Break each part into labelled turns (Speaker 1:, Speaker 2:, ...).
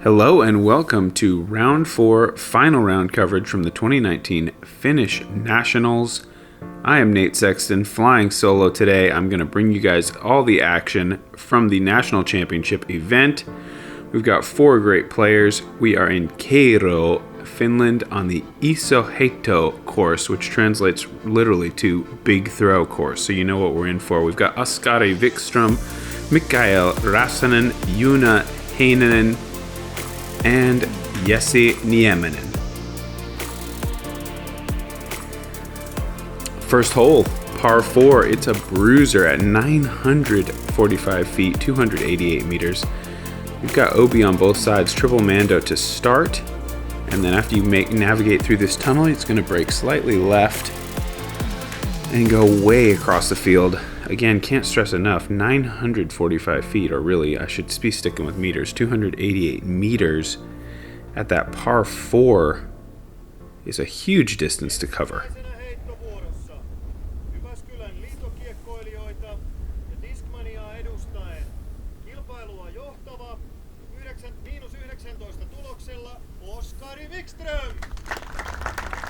Speaker 1: Hello and welcome to Round 4 final round coverage from the 2019 Finnish Nationals. I am Nate Sexton, flying solo today. I'm going to bring you guys all the action from the National Championship event. We've got 4 great players. We are in Keuruu, Finland on the Iso Heitto course, which translates literally to big throw course, so you know what we're in for. We've got Oskari Vikström, Mikael Räsänen, Joona Heinänen, and Jesse Nieminen. First hole, par 4. It's a bruiser at 945 feet, 288 meters. We've got OB on both sides, triple mando to start, and then after you navigate through this tunnel, it's going to break slightly left and go way across the field. Again, can't stress enough, 945 feet, or really, I should be sticking with meters, 288 meters at that par 4 is a huge distance to cover.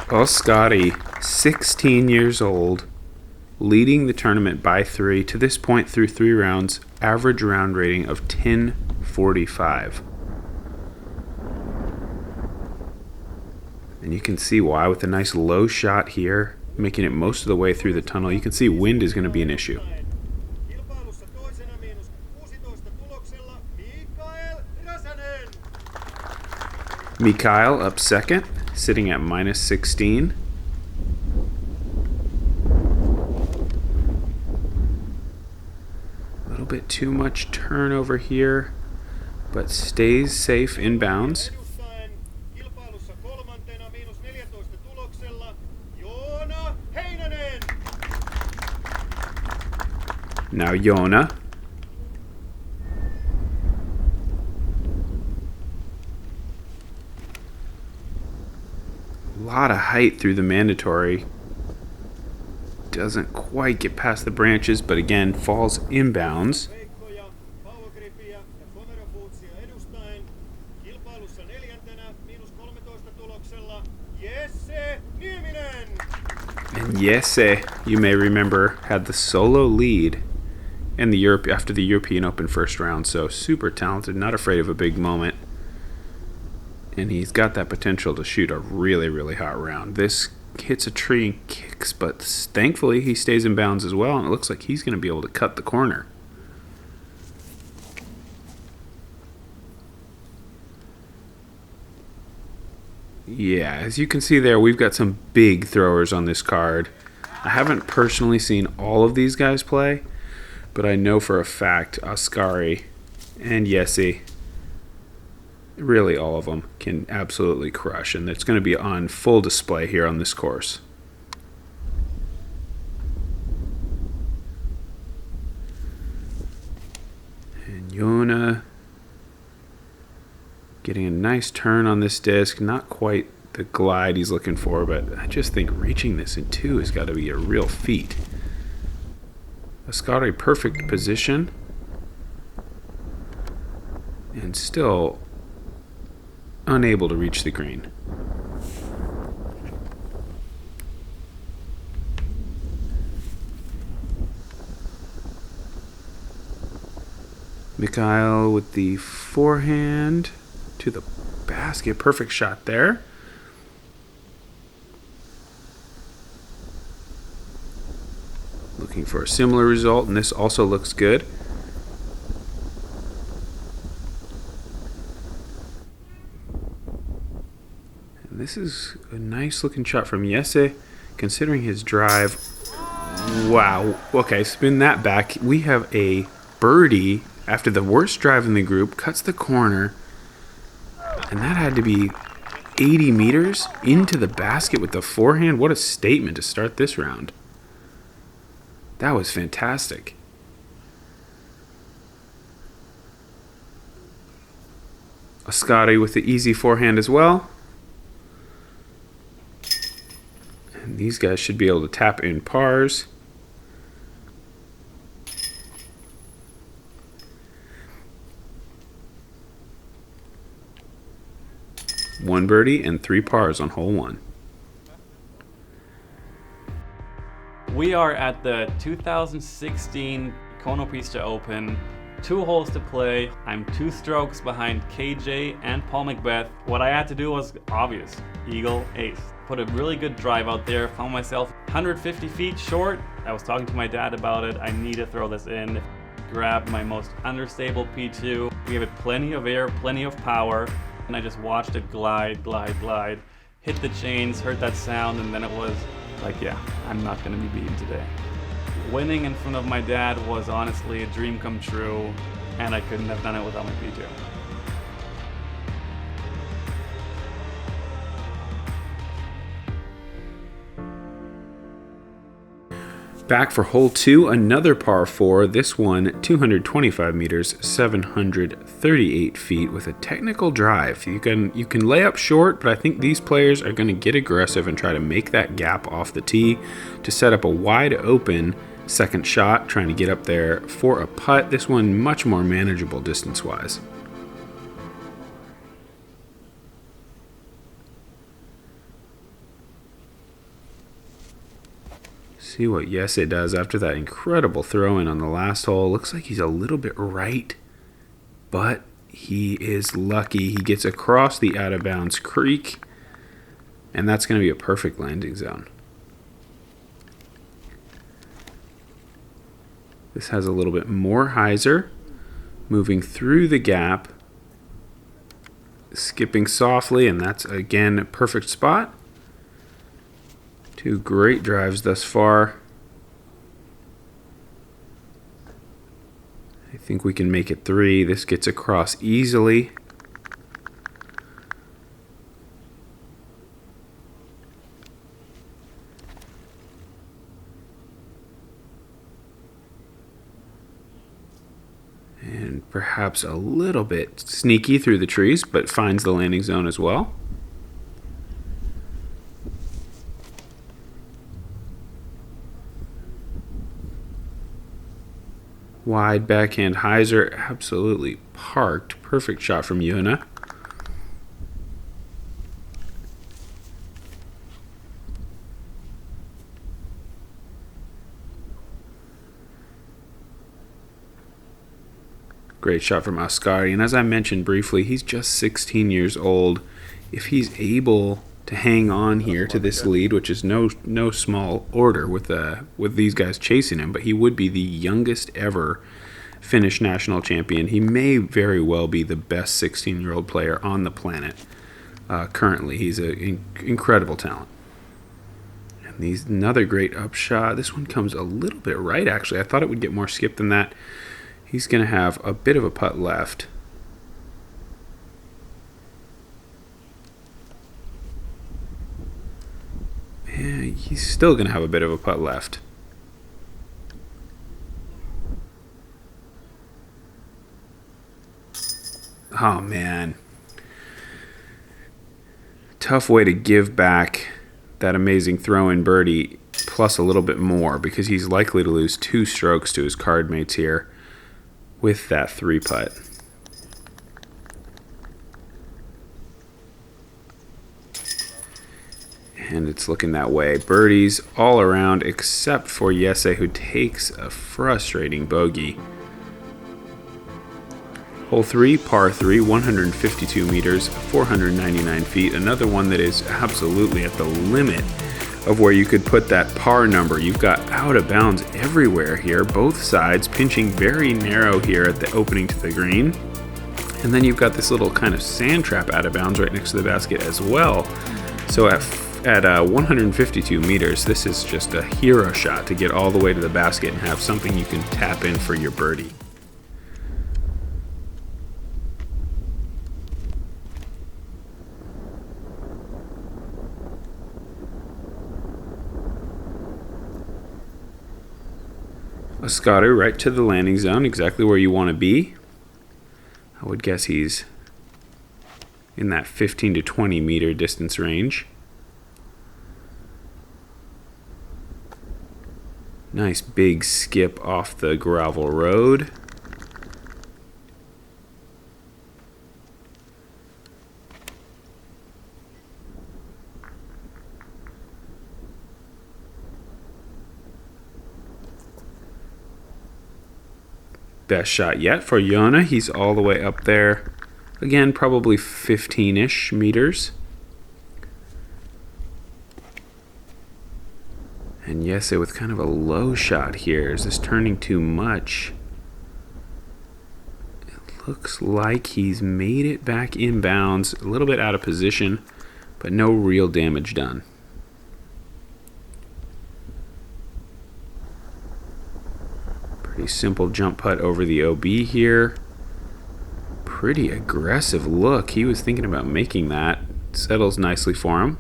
Speaker 1: Oskari, 16 years old, leading the tournament by 3. To this point, through 3 rounds, average round rating of 1045. And you can see why with a nice low shot here, making it most of the way through the tunnel. You can see wind is going to be an issue. Mikael up second, sitting at minus 16. A little bit too much turnover here, but stays safe inbounds. Now Joona. A lot of height through the mandatory. Doesn't quite get past the branches, but again, falls inbounds. And Jesse, you may remember, had the solo lead in the after the European Open first round, so super talented, not afraid of a big moment. And he's got that potential to shoot a really, really hot round. This hits a tree and kicks, but thankfully he stays in bounds as well, and it looks like he's going to be able to cut the corner. Yeah, as you can see there, we've got some big throwers on this card. I haven't personally seen all of these guys play, but I know for a fact Oskari and Jesse, really all of them, can absolutely crush, and it's going to be on full display here on this course. And Joona getting a nice turn on this disc, not quite the glide he's looking for, but I just think reaching this in 2 has got to be a real feat. Oskari, perfect position, and still unable to reach the green. Mikael with the forehand to the basket. Perfect shot there. Looking for a similar result, and this also looks good. And this is a nice looking shot from Jesse, considering his drive. Wow. Okay, spin that back. We have a birdie after the worst drive in the group, cuts the corner, and that had to be 80 meters into the basket with the forehand. What a statement to start this round. That was fantastic. Oskari with the easy forehand as well. And these guys should be able to tap in pars. 1 birdie and 3 pars on hole 1.
Speaker 2: We are at the 2016 Konopista Open. 2 holes to play. I'm 2 strokes behind KJ and Paul McBeth. What I had to do was obvious. Eagle ace. Put a really good drive out there. Found myself 150 feet short. I was talking to my dad about it. I need to throw this in. Grabbed my most understable P2. Gave it plenty of air, plenty of power. And I just watched it glide, glide, glide. Hit the chains, heard that sound, and then it was like, yeah, I'm not gonna be beaten today. Winning in front of my dad was honestly a dream come true, and I couldn't have done it without my P2.
Speaker 1: Back for hole 2, another par 4. This one, 225 meters, 738 feet with a technical drive. You can lay up short, but I think these players are going to get aggressive and try to make that gap off the tee to set up a wide open second shot, trying to get up there for a putt. This one much more manageable distance-wise. See what Jesse does after that incredible throw-in on the last hole. Looks like he's a little bit right, but he is lucky. He gets across the out-of-bounds creek, and that's going to be a perfect landing zone. This has a little bit more hyzer, moving through the gap, skipping softly, and that's, again, a perfect spot. 2 great drives thus far. I think we can make it 3. This gets across easily. And perhaps a little bit sneaky through the trees, but finds the landing zone as well. Wide backhand hyzer, absolutely parked. Perfect shot from Joona. Great shot from Oskari. And as I mentioned briefly, he's just 16 years old. If he's able to hang on here to this lead, which is no small order with these guys chasing him, but he would be the youngest ever Finnish national champion. He may very well be the best 16-year-old player on the planet currently. He's an incredible talent. And he's another great upshot. This one comes a little bit right, actually. I thought it would get more skip than that. He's going to have a bit of a putt left. He's still going to have a bit of a putt left. Oh, man. Tough way to give back that amazing throw-in birdie plus a little bit more, because he's likely to lose 2 strokes to his card mates here with that 3 putt. And it's looking that way. Birdies all around except for Jesse, who takes a frustrating bogey. Hole 3, par 3, 152 meters, 499 feet. Another one that is absolutely at the limit of where you could put that par number. You've got out of bounds everywhere here, both sides pinching very narrow here at the opening to the green. And then you've got this little kind of sand trap out of bounds right next to the basket as well. So at 152 meters, this is just a hero shot to get all the way to the basket and have something you can tap in for your birdie. Oskari right to the landing zone, exactly where you want to be. I would guess he's in that 15 to 20 meter distance range. Nice big skip off the gravel road. best shot yet for Joona. He's all the way up there. Again, probably 15-ish meters. And Jesse with kind of a low shot here. Is this turning too much? It looks like he's made it back inbounds, a little bit out of position, but no real damage done. Pretty simple jump putt over the OB here. Pretty aggressive look. He was thinking about making that. Settles nicely for him.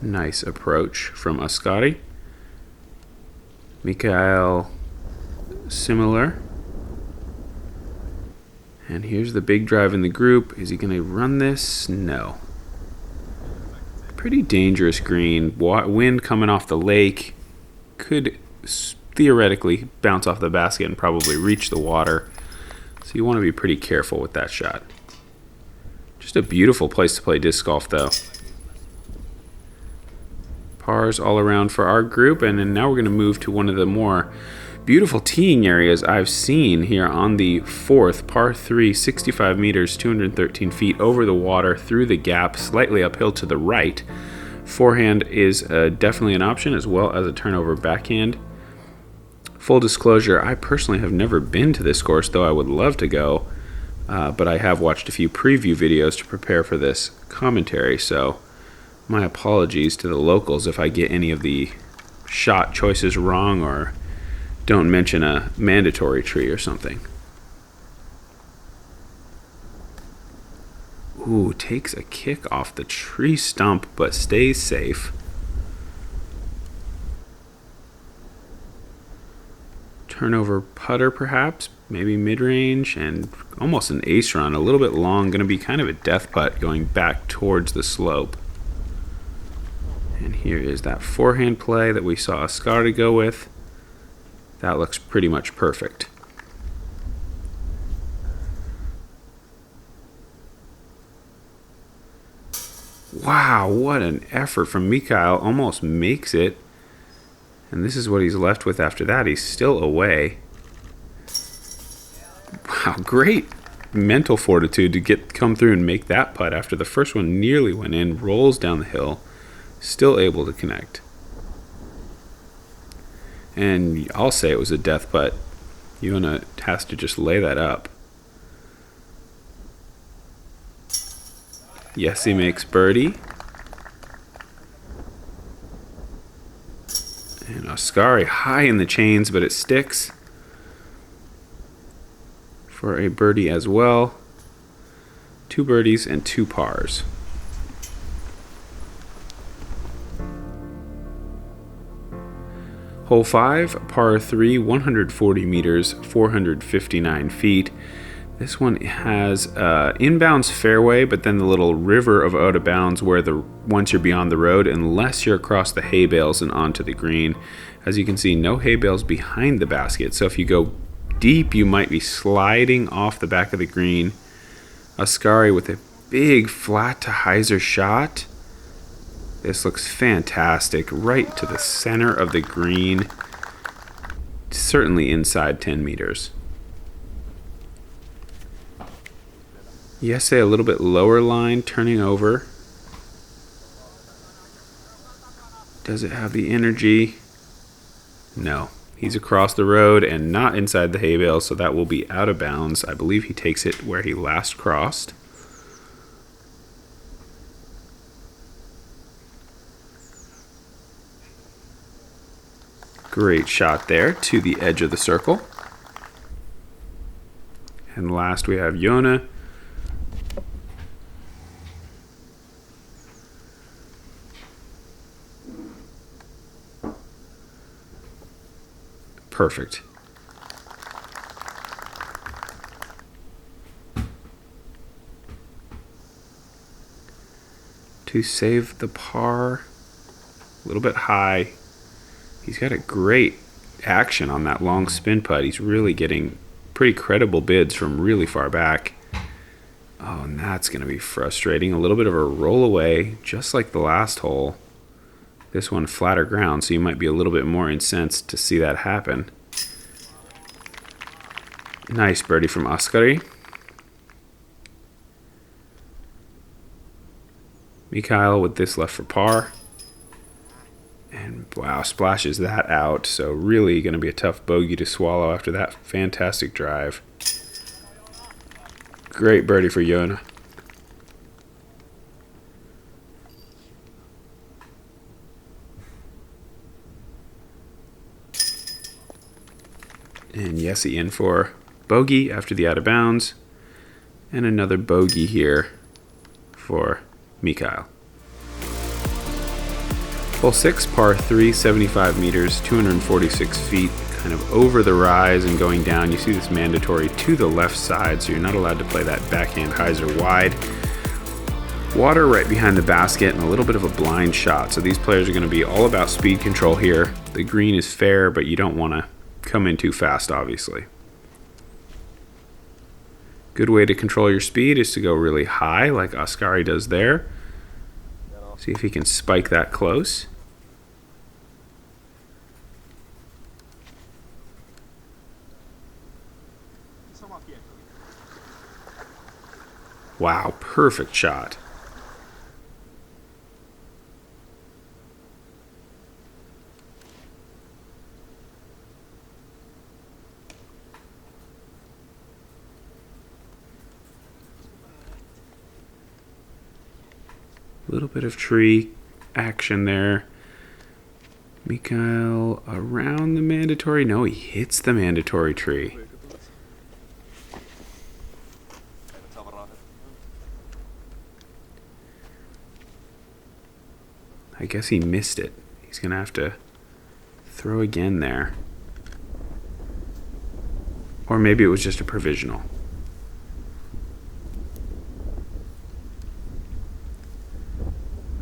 Speaker 1: Nice approach from Oskari. Mikael, similar. And here's the big drive in the group. Is he going to run this? No. Pretty dangerous green. Wind coming off the lake. Could theoretically bounce off the basket and probably reach the water. So you want to be pretty careful with that shot. Just a beautiful place to play disc golf though. Pars all around for our group, and then now we're going to move to one of the more beautiful teeing areas I've seen here on the fourth, par 3, 65 meters, 213 feet over the water, through the gap, slightly uphill to the right. Forehand is definitely an option, as well as a turnover backhand. Full disclosure, I personally have never been to this course, though I would love to go, but I have watched a few preview videos to prepare for this commentary, so my apologies to the locals if I get any of the shot choices wrong or don't mention a mandatory tree or something. Ooh, takes a kick off the tree stump but stays safe. Turnover putter perhaps, maybe mid-range, and almost an ace run, a little bit long, going to be kind of a death putt going back towards the slope. And here is that forehand play that we saw Oskari go with. That looks pretty much perfect. Wow, what an effort from Mikael. Almost makes it. And this is what he's left with after that. He's still away. Wow, great mental fortitude to come through and make that putt after the first one nearly went in. Rolls down the hill. Still able to connect. And I'll say it was a death putt. Joona has to just lay that up. Jesse makes birdie. And Oskari high in the chains, but it sticks for a birdie as well. 2 birdies and 2 pars. Hole 5, par 3, 140 meters, 459 feet. This one has inbounds fairway, but then the little river of out of bounds where once you're beyond the road, unless you're across the hay bales and onto the green. As you can see, no hay bales behind the basket. So if you go deep, you might be sliding off the back of the green. Oskari with a big flat to hyzer shot. This looks fantastic, right to the center of the green, certainly inside 10 meters. Jesse a little bit lower line, turning over. Does it have the energy? No. He's across the road and not inside the hay bale, so that will be out of bounds. I believe he takes it where he last crossed. Great shot there to the edge of the circle. And last we have Joona. Perfect. To save the par, a little bit high. He's got a great action on that long spin putt. He's really getting pretty credible bids from really far back. Oh, and that's going to be frustrating. A little bit of a roll away, just like the last hole. This one flatter ground, so you might be a little bit more incensed to see that happen. Nice birdie from Oskari. Mikael with this left for par. And wow, splashes that out. So really going to be a tough bogey to swallow after that fantastic drive. Great birdie for Joona. And Jesse in for bogey after the out of bounds. And another bogey here for Mikael. Hole 6, par 3, 75 meters, 246 feet, kind of over the rise and going down. You see this mandatory to the left side, so you're not allowed to play that backhand hyzer wide. Water right behind the basket and a little bit of a blind shot. So these players are going to be all about speed control here. The green is fair, but you don't want to come in too fast, obviously. Good way to control your speed is to go really high, like Oskari does there. See if he can spike that close. Wow, perfect shot. A little bit of tree action there. Mikael around the mandatory. No, he hits the mandatory tree. I guess he missed it. He's going to have to throw again there. Or maybe it was just a provisional.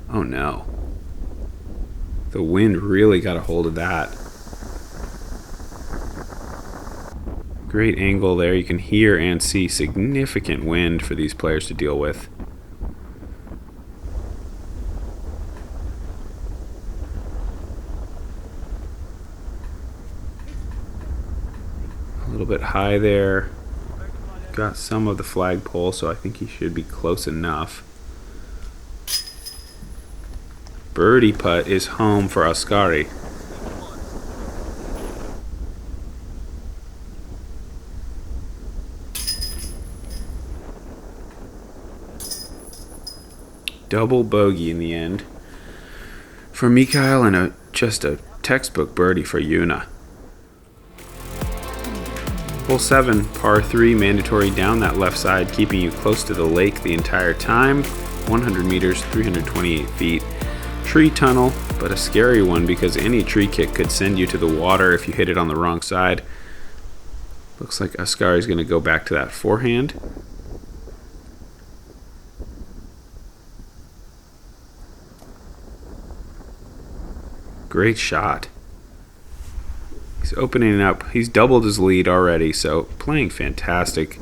Speaker 1: Oh no. The wind really got a hold of that. Great angle there. You can hear and see significant wind for these players to deal with. A little bit high there. Got some of the flagpole, so I think he should be close enough. Birdie putt is home for Oskari. Double bogey in the end for Mikael and just a textbook birdie for Joona. Hole 7, par 3, mandatory down that left side, keeping you close to the lake the entire time. 100 meters, 328 feet. Tree tunnel, but a scary one because any tree kick could send you to the water if you hit it on the wrong side. Looks like Oskari's going to go back to that forehand. Great shot. He's opening up. He's doubled his lead already, so playing fantastic.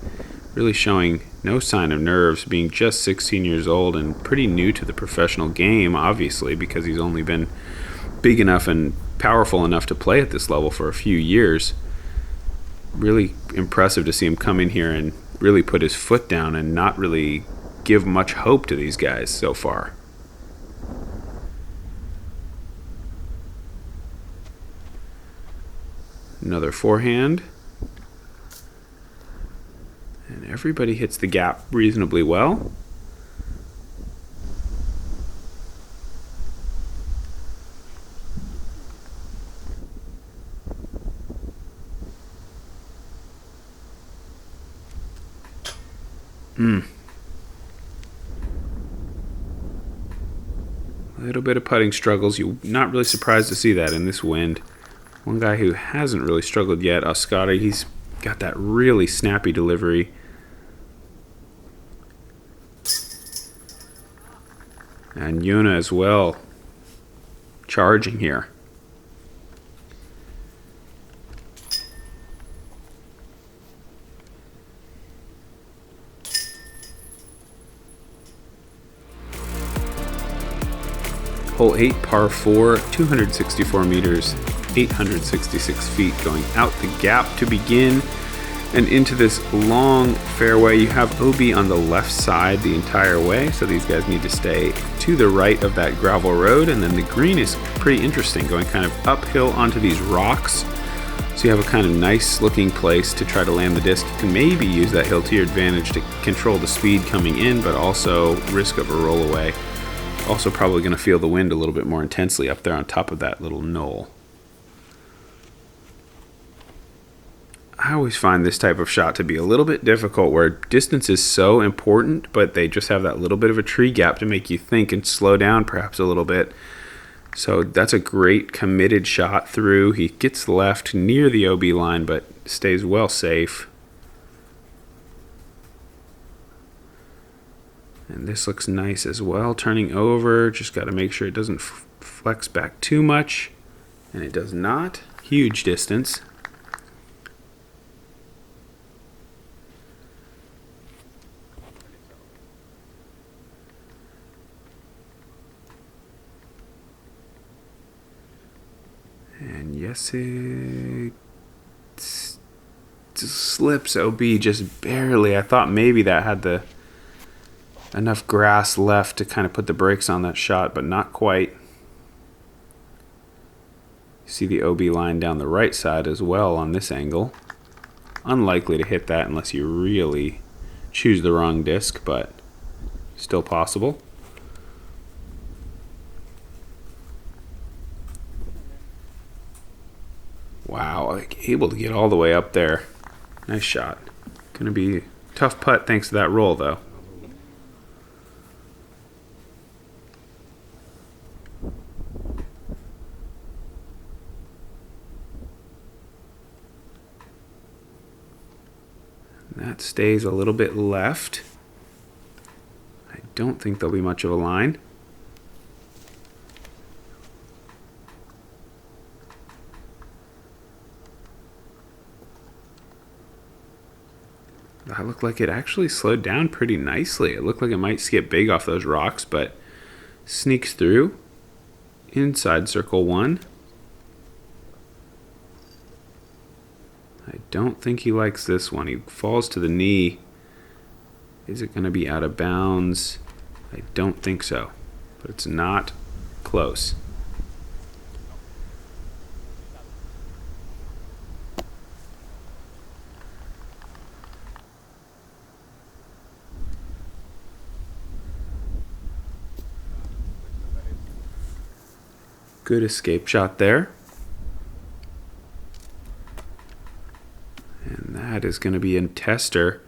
Speaker 1: Really showing no sign of nerves, being just 16 years old and pretty new to the professional game, obviously, because he's only been big enough and powerful enough to play at this level for a few years. Really impressive to see him come in here and really put his foot down and not really give much hope to these guys so far. Another forehand. And everybody hits the gap reasonably well. A little bit of putting struggles. You're not really surprised to see that in this wind. One guy who hasn't really struggled yet, Oskari, he's got that really snappy delivery. And Joona as well, charging here. Hole 8, par 4, 264 meters, 866 feet going out the gap to begin. And into this long fairway, you have OB on the left side the entire way, so these guys need to stay to the right of that gravel road. And then the green is pretty interesting, going kind of uphill onto these rocks. So you have a kind of nice looking place to try to land the disc. You can maybe use that hill to your advantage to control the speed coming in, but also risk of a rollaway. Also probably going to feel the wind a little bit more intensely up there on top of that little knoll. I always find this type of shot to be a little bit difficult, where distance is so important, but they just have that little bit of a tree gap to make you think and slow down perhaps a little bit. So that's a great committed shot through. He gets left near the OB line, but stays well safe. And this looks nice as well. Turning over, just got to make sure it doesn't flex back too much. And it does not. Huge distance. And yes, it slips OB just barely. I thought maybe that had enough grass left to kind of put the brakes on that shot, but not quite. You see the OB line down the right side as well on this angle. Unlikely to hit that unless you really choose the wrong disc, but still possible. Wow, like, able to get all the way up there. Nice shot. Gonna be a tough putt thanks to that roll, though. That stays a little bit left. I don't think there'll be much of a line. That looked like it actually slowed down pretty nicely. It looked like it might skip big off those rocks, but sneaks through inside circle 1. I don't think he likes this one. He falls to the knee. Is it going to be out of bounds? I don't think so, but it's not close. Good escape shot there. And that is going to be in tester.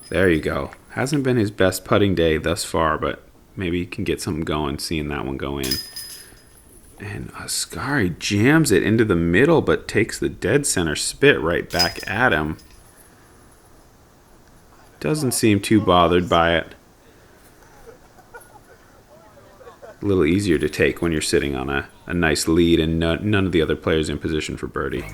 Speaker 1: There you go. Hasn't been his best putting day thus far, but maybe he can get something going seeing that one go in. And Oskari jams it into the middle, but takes the dead center spit right back at him. Doesn't seem too bothered by it. A little easier to take when you're sitting on a nice lead and none of the other players in position for birdie.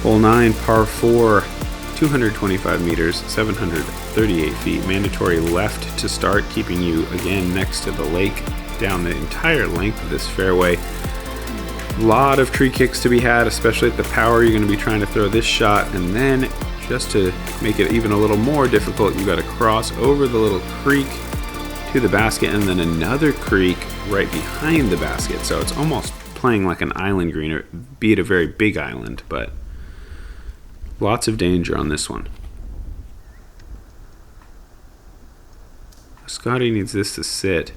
Speaker 1: Hole 9, par 4, 225 meters, 738 feet. Mandatory left to start, keeping you again next to the lake down the entire length of this fairway. A lot of tree kicks to be had, especially at the power you're going to be trying to throw this shot. And then just to make it even a little more difficult, you got to cross over the little creek to the basket and then another creek right behind the basket. So it's almost playing like an island green, or be it a very big island, but lots of danger on this one. Scotty needs this to sit.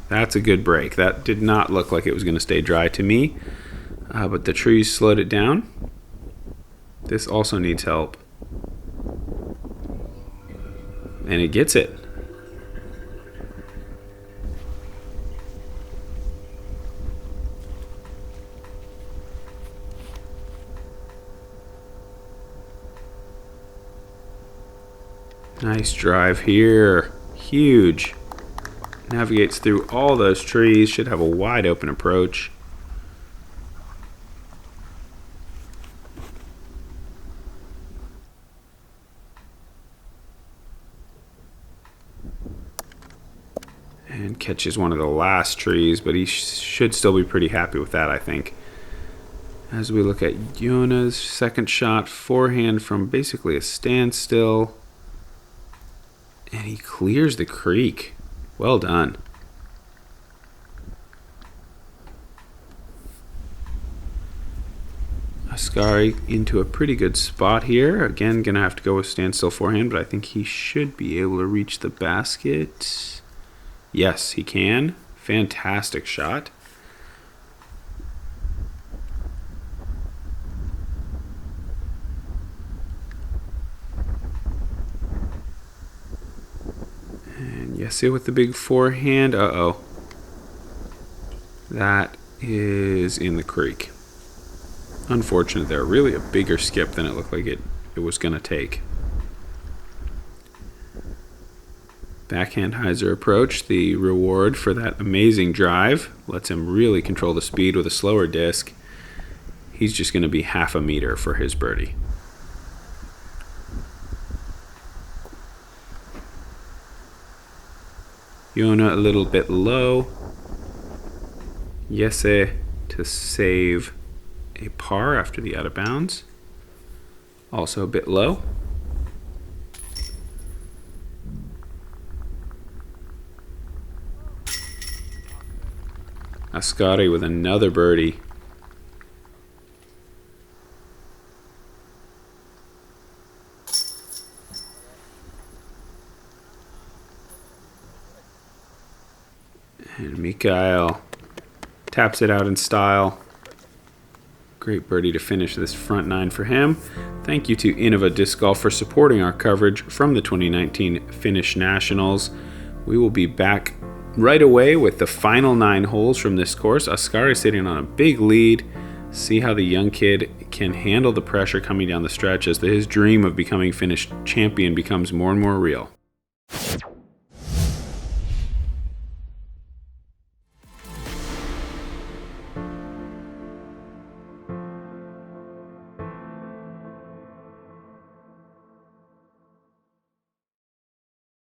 Speaker 1: That's a good break. That did not look like it was going to stay dry to me, but the trees slowed it down. This also needs help. And it gets it. Nice drive here. Huge. Navigates through all those trees. Should have a wide open approach. And catches one of the last trees, but he should still be pretty happy with that, I think. As we look at Joona's second shot, forehand from basically a standstill. And he clears the creek. Well done. Oskari into a pretty good spot here. Again, gonna have to go with standstill forehand, but I think he should be able to reach the basket. Yes, he can. Fantastic shot. And Jesse with the big forehand. Uh-oh. That is in the creek. Unfortunate there. Really a bigger skip than it looked like it was going to take. Backhand hyzer approach, the reward for that amazing drive. Lets him really control the speed with a slower disc. He's just going to be half a meter for his birdie. Joona a little bit low. Jesse to save a par after the out of bounds. Also a bit low. Oskari with another birdie. And Mikael taps it out in style. Great birdie to finish this front nine for him. Thank you to Innova Disc Golf for supporting our coverage from the 2019 Finnish Nationals. We will be back right away with the final 9 holes from this course. Oskari sitting on a big lead. See how the young kid can handle the pressure coming down the stretch as his dream of becoming Finnish champion becomes more and more real.